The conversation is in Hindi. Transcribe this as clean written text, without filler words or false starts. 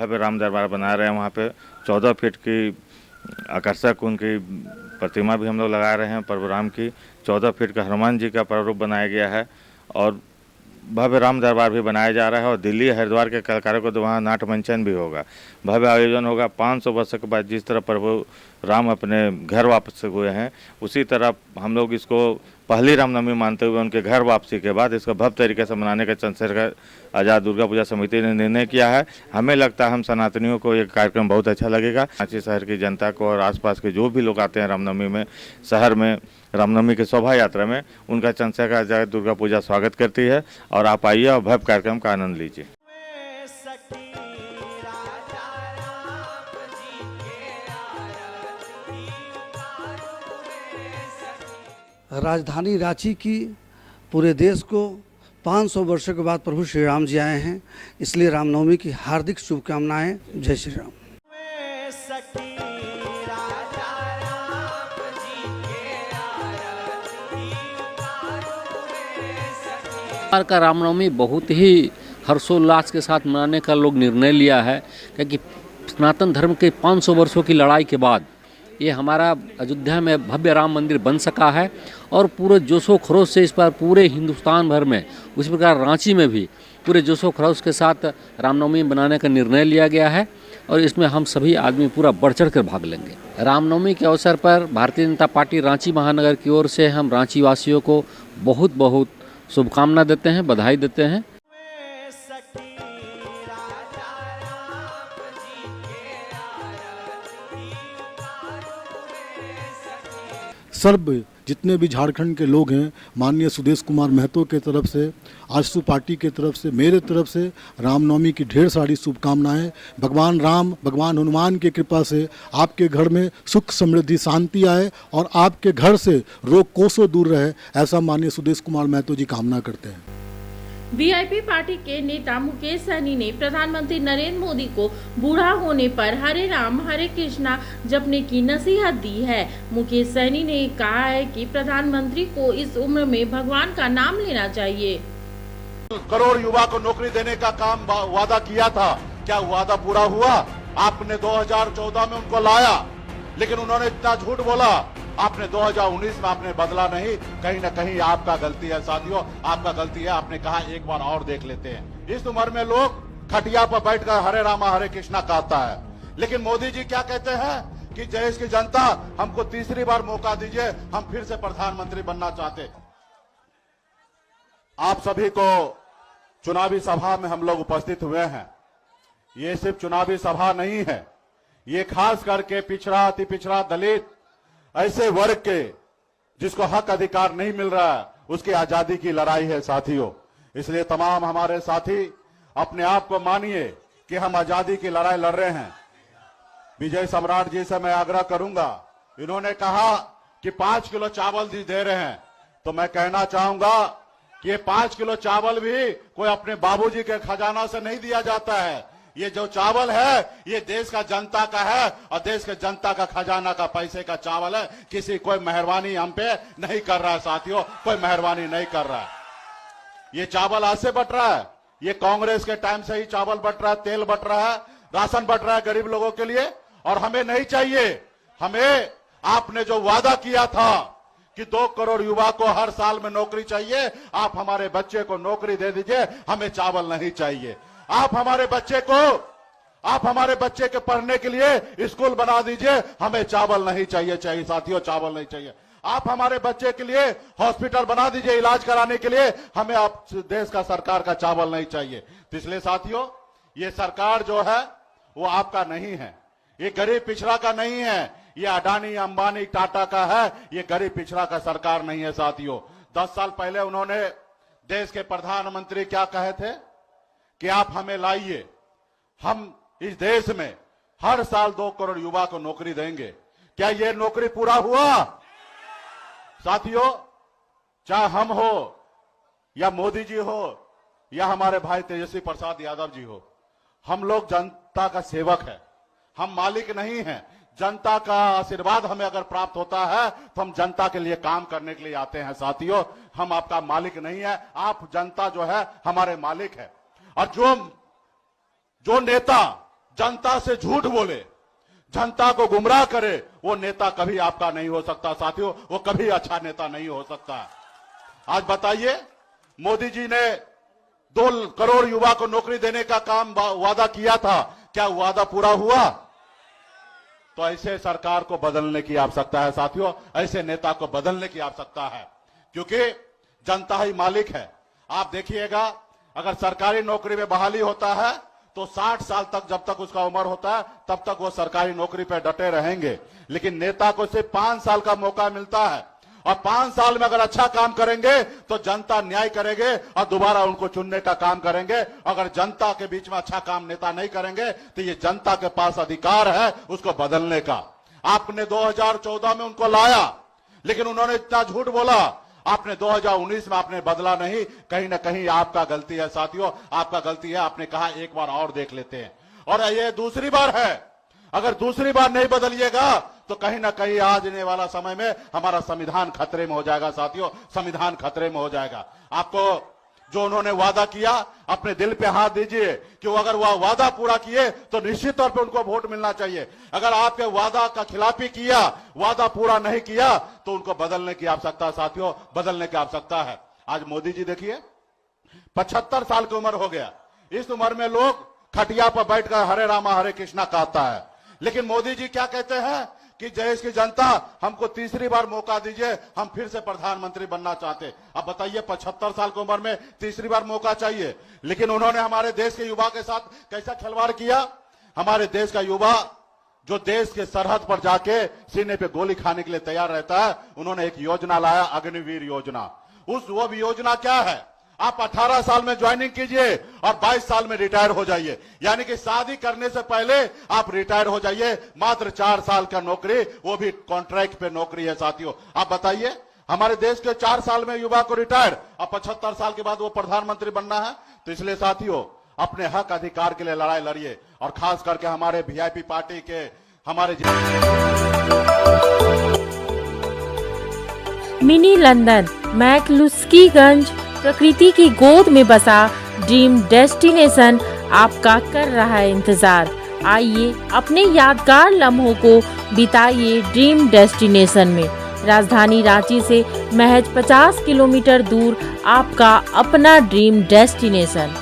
भव्य राम दरबार बना रहे हैं। वहाँ पे 14 फीट की आकर्षक उनकी प्रतिमा भी हम लोग लगा रहे हैं। प्रभु राम की 14 फीट का हनुमान जी का प्रारूप बनाया गया है और भव्य राम दरबार भी बनाया जा रहा है। और दिल्ली हरिद्वार के कलाकारों को तो वहाँ नाट्य मंचन भी होगा, भव्य आयोजन होगा। 500 वर्ष के बाद जिस तरह प्रभु राम अपने घर वापस हुए हैं, उसी तरह हम लोग इसको पहली रामनवमी मानते हुए उनके घर वापसी के बाद इसको भव्य तरीके से मनाने का चंद्रशेखर आज़ाद दुर्गा पूजा समिति ने निर्णय किया है। हमें लगता है हम सनातनियों को ये कार्यक्रम बहुत अच्छा लगेगा। रांची शहर की जनता को और आसपास के जो भी लोग आते हैं रामनवमी में शहर में, रामनवमी की शोभा यात्रा में, उनका चंद्रशेखर आज़ाद दुर्गा पूजा स्वागत करती है। और आप आइए और भव्य कार्यक्रम का आनंद लीजिए। राजधानी रांची की पूरे देश को 500 वर्षों के बाद प्रभु श्री राम जी आए हैं, इसलिए रामनवमी की हार्दिक शुभकामनाएं। जय श्री राम। का रामनवमी बहुत ही हर्षोल्लास के साथ मनाने का लोग निर्णय लिया है, क्योंकि सनातन धर्म के 500 वर्षों की लड़ाई के बाद ये हमारा अयोध्या में भव्य राम मंदिर बन सका है और पूरे जोशो खरोश से इस पर पूरे हिंदुस्तान भर में, उसी प्रकार रांची में भी पूरे जोशो खरोश के साथ रामनवमी बनाने का निर्णय लिया गया है और इसमें हम सभी आदमी पूरा बढ़ चढ़ कर भाग लेंगे। रामनवमी के अवसर पर भारतीय जनता पार्टी रांची महानगर की ओर से हम रांची वासियों को बहुत बहुत शुभकामना देते हैं, बधाई देते हैं। सर्व जितने भी झारखंड के लोग हैं, माननीय सुदेश कुमार महतो के तरफ से, आजसू पार्टी के तरफ से, मेरे तरफ से रामनवमी की ढेर सारी शुभकामनाएं। भगवान राम, भगवान हनुमान की कृपा से आपके घर में सुख समृद्धि शांति आए और आपके घर से रोग कोसों दूर रहे, ऐसा माननीय सुदेश कुमार महतो जी कामना करते हैं। वीआईपी पार्टी के नेता मुकेश सहनी ने प्रधानमंत्री नरेंद्र मोदी को बूढ़ा होने पर हरे राम हरे कृष्णा जपने की नसीहत दी है। मुकेश सहनी ने कहा है कि प्रधानमंत्री को इस उम्र में भगवान का नाम लेना चाहिए। करोड़ युवा को नौकरी देने का काम वादा किया था, क्या वादा पूरा हुआ? आपने 2014 में उनको लाया, लेकिन उन्होंने इतना झूठ बोला। आपने 2019 में आपने बदला नहीं, कहीं ना कहीं आपका गलती है साथियों, आपका गलती है। आपने कहा एक बार और देख लेते हैं। इस उम्र में लोग खटिया पर बैठकर हरे रामा हरे कृष्णा कहता है, लेकिन मोदी जी क्या कहते हैं कि देश की जनता हमको तीसरी बार मौका दीजिए, हम फिर से प्रधानमंत्री बनना चाहते। आप सभी को चुनावी सभा में हम लोग उपस्थित हुए हैं। ये सिर्फ चुनावी सभा नहीं है, ये खास करके पिछड़ा, अति पिछड़ा, दलित, ऐसे वर्ग के जिसको हक अधिकार नहीं मिल रहा है, उसकी आजादी की लड़ाई है साथियों। इसलिए तमाम हमारे साथी अपने आप को मानिए कि हम आजादी की लड़ाई लड़ रहे हैं। विजय सम्राट जी से मैं आग्रह करूंगा, इन्होंने कहा कि 5 किलो चावल दे रहे हैं, तो मैं कहना चाहूंगा कि ये 5 किलो चावल भी कोई अपने बाबूजी के खजाना से नहीं दिया जाता है। ये जो चावल है ये देश का जनता का है और देश के जनता का खजाना का पैसे का चावल है। किसी कोई मेहरबानी हम पे नहीं कर रहा है साथियों, कोई मेहरबानी नहीं कर रहा है। ये चावल आज से बट रहा है, ये कांग्रेस के टाइम से ही चावल बट रहा है, तेल बट रहा है, राशन बट रहा है गरीब लोगों के लिए। और हमें नहीं चाहिए, हमें आपने जो वादा किया था कि 2 करोड़ युवा को हर साल में नौकरी चाहिए, आप हमारे बच्चे को नौकरी दे दीजिए, हमें चावल नहीं चाहिए। आप हमारे बच्चे के पढ़ने के लिए स्कूल बना दीजिए, हमें चावल नहीं चाहिए साथियों, चावल नहीं चाहिए। आप हमारे बच्चे के लिए हॉस्पिटल बना दीजिए इलाज कराने के लिए, हमें आप देश का सरकार का चावल नहीं चाहिए। तो इसलिए साथियों, ये सरकार जो है वो आपका नहीं है, ये गरीब पिछड़ा का नहीं है, ये अडानी अंबानी टाटा का है, ये गरीब पिछड़ा का सरकार नहीं है साथियों। 10 साल पहले उन्होंने देश के प्रधानमंत्री क्या कहे थे कि आप हमें लाइए, हम इस देश में हर साल 2 करोड़ युवा को नौकरी देंगे। क्या ये नौकरी पूरा हुआ साथियों? चाहे हम हो या मोदी जी हो या हमारे भाई तेजस्वी प्रसाद यादव जी हो, हम लोग जनता का सेवक है, हम मालिक नहीं हैं। जनता का आशीर्वाद हमें अगर प्राप्त होता है तो हम जनता के लिए काम करने के लिए आते हैं साथियों, हम आपका मालिक नहीं है, आप जनता जो है हमारे मालिक है। और जो नेता जनता से झूठ बोले, जनता को गुमराह करे, वो नेता कभी आपका नहीं हो सकता साथियों, वो कभी अच्छा नेता नहीं हो सकता। आज बताइए, मोदी जी ने 2 करोड़ युवा को नौकरी देने का काम वादा किया था, क्या वादा पूरा हुआ? तो ऐसे सरकार को बदलने की आवश्यकता है साथियों, ऐसे नेता को बदलने की आवश्यकता है, क्योंकि जनता ही मालिक है। आप देखिएगा, अगर सरकारी नौकरी में बहाली होता है तो 60 साल तक, जब तक उसका उम्र होता है, तब तक वो सरकारी नौकरी पर डटे रहेंगे। लेकिन नेता को सिर्फ 5 साल का मौका मिलता है, और 5 साल में अगर अच्छा काम करेंगे तो जनता न्याय करेंगे और दोबारा उनको चुनने का काम करेंगे। अगर जनता के बीच में अच्छा काम नेता नहीं करेंगे तो ये जनता के पास अधिकार है उसको बदलने का। आपने 2014 में उनको लाया, लेकिन उन्होंने इतना झूठ बोला। आपने 2019 में आपने बदला नहीं, कहीं ना कहीं आपका गलती है साथियों, आपका गलती है। आपने कहा एक बार और देख लेते हैं, और ये दूसरी बार है। अगर दूसरी बार नहीं बदलिएगा तो कहीं ना कहीं आने वाला समय में हमारा संविधान खतरे में हो जाएगा साथियों, संविधान खतरे में हो जाएगा। आपको जो उन्होंने वादा किया, अपने दिल पे हाथ दीजिए कि वो अगर वह वादा पूरा किए तो निश्चित तौर पे उनको वोट मिलना चाहिए। अगर आपके वादा का खिलाफी किया, वादा पूरा नहीं किया, तो उनको बदलने की आवश्यकता साथियों, बदलने की आवश्यकता है। आज मोदी जी देखिए, 75 साल की उम्र हो गया। इस उम्र में लोग खटिया पर बैठकर हरे रामा हरे कृष्णा कहता है, लेकिन मोदी जी क्या कहते हैं कि देश की जनता हमको तीसरी बार मौका दीजिए, हम फिर से प्रधानमंत्री बनना चाहते। अब बताइए, 75 साल की उम्र में तीसरी बार मौका चाहिए, लेकिन उन्होंने हमारे देश के युवा के साथ कैसा खिलवाड़ किया। हमारे देश का युवा जो देश के सरहद पर जाके सीने पे गोली खाने के लिए तैयार रहता है, उन्होंने एक योजना लाया, अग्निवीर योजना। वो भी योजना क्या है, आप 18 साल में ज्वाइनिंग कीजिए और 22 साल में रिटायर हो जाइए, यानी कि शादी करने से पहले आप रिटायर हो जाइए। मात्र 4 साल का नौकरी, वो भी कॉन्ट्रैक्ट पे नौकरी है साथियों। आप बताइए, हमारे देश के 4 साल में युवा को रिटायर, अब 75 साल के बाद वो प्रधानमंत्री बनना है। तो इसलिए साथियों, अपने हक अधिकार के लिए लड़ाई लड़िए, और खास करके हमारे वीआईपी पार्टी के हमारे मिनी लंदन, मैक्लुस्कीगंज, प्रकृति की गोद में बसा ड्रीम डेस्टिनेशन आपका कर रहा है इंतजार। आइए अपने यादगार लम्हों को बिताइए ड्रीम डेस्टिनेशन में। राजधानी रांची से महज 50 किलोमीटर दूर आपका अपना ड्रीम डेस्टिनेशन।